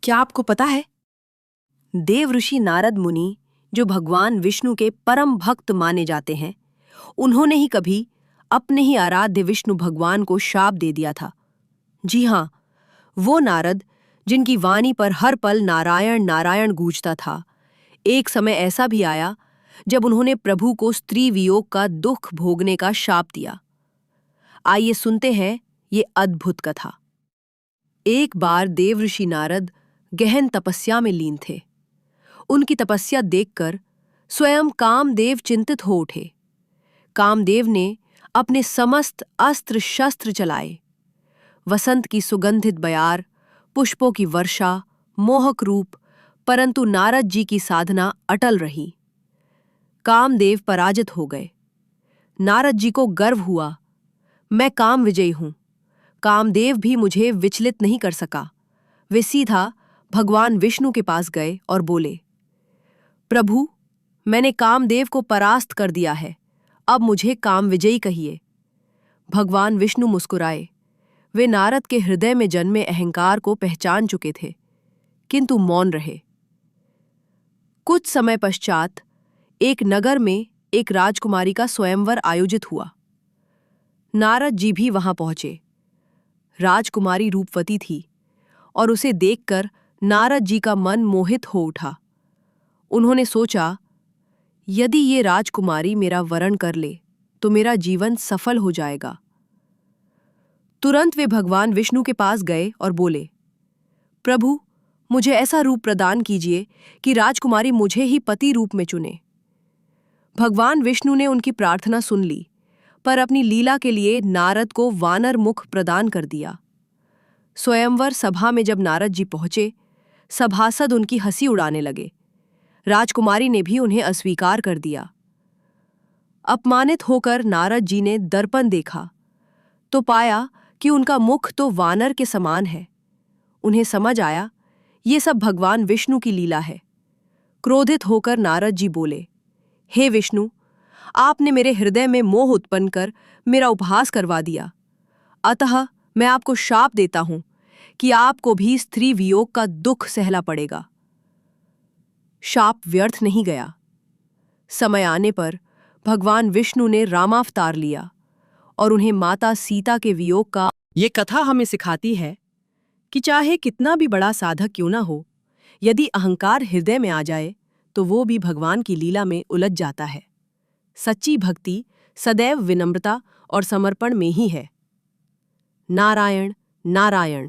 क्या आपको पता है, देव ऋषि नारद मुनि, जो भगवान विष्णु के परम भक्त माने जाते हैं, उन्होंने ही कभी अपने ही आराध्य विष्णु भगवान को शाप दे दिया था। जी हाँ, वो नारद जिनकी वाणी पर हर पल नारायण नारायण गूंजता था। एक समय ऐसा भी आया जब उन्होंने प्रभु को स्त्री वियोग का दुख भोगने का शाप दिया। आइए सुनते हैं ये अद्भुत कथा। एक बार देव ऋषि नारद गहन तपस्या में लीन थे। उनकी तपस्या देखकर स्वयं कामदेव चिंतित हो उठे। कामदेव ने अपने समस्त अस्त्र शस्त्र चलाए। वसंत की सुगंधित बयार, पुष्पों की वर्षा, मोहक रूप, परंतु नारद जी की साधना अटल रही। कामदेव पराजित हो गए। नारद जी को गर्व हुआ, मैं काम विजयी हूं, कामदेव भी मुझे विचलित नहीं कर सका। वे सीधा भगवान विष्णु के पास गए और बोले, प्रभु, मैंने कामदेव को परास्त कर दिया है, अब मुझे काम विजयी कहिए। भगवान विष्णु मुस्कुराए। वे नारद के हृदय में जन्मे अहंकार को पहचान चुके थे, किंतु मौन रहे। कुछ समय पश्चात एक नगर में एक राजकुमारी का स्वयंवर आयोजित हुआ। नारद जी भी वहां पहुंचे। राजकुमारी रूपवती थी और उसे देखकर नारद जी का मन मोहित हो उठा। उन्होंने सोचा, यदि ये राजकुमारी मेरा वरण कर ले तो मेरा जीवन सफल हो जाएगा। तुरंत वे भगवान विष्णु के पास गए और बोले, प्रभु, मुझे ऐसा रूप प्रदान कीजिए कि राजकुमारी मुझे ही पति रूप में चुने। भगवान विष्णु ने उनकी प्रार्थना सुन ली, पर अपनी लीला के लिए नारद को वानर मुख प्रदान कर दिया। स्वयंवर सभा में जब नारद जी पहुंचे, सभासद उनकी हंसी उड़ाने लगे। राजकुमारी ने भी उन्हें अस्वीकार कर दिया। अपमानित होकर नारद जी ने दर्पण देखा तो पाया कि उनका मुख तो वानर के समान है। उन्हें समझ आया, ये सब भगवान विष्णु की लीला है। क्रोधित होकर नारद जी बोले, हे विष्णु, आपने मेरे हृदय में मोह उत्पन्न कर मेरा उपहास करवा दिया। अतः मैं आपको शाप देता हूं कि आपको भी स्त्री वियोग का दुख सहना पड़ेगा। शाप व्यर्थ नहीं गया। समय आने पर भगवान विष्णु ने रामावतार लिया और उन्हें माता सीता के वियोग का। ये कथा हमें सिखाती है कि चाहे कितना भी बड़ा साधक क्यों ना हो, यदि अहंकार हृदय में आ जाए तो वो भी भगवान की लीला में उलझ जाता है। सच्ची भक्ति सदैव विनम्रता और समर्पण में ही है। नारायण नारायण।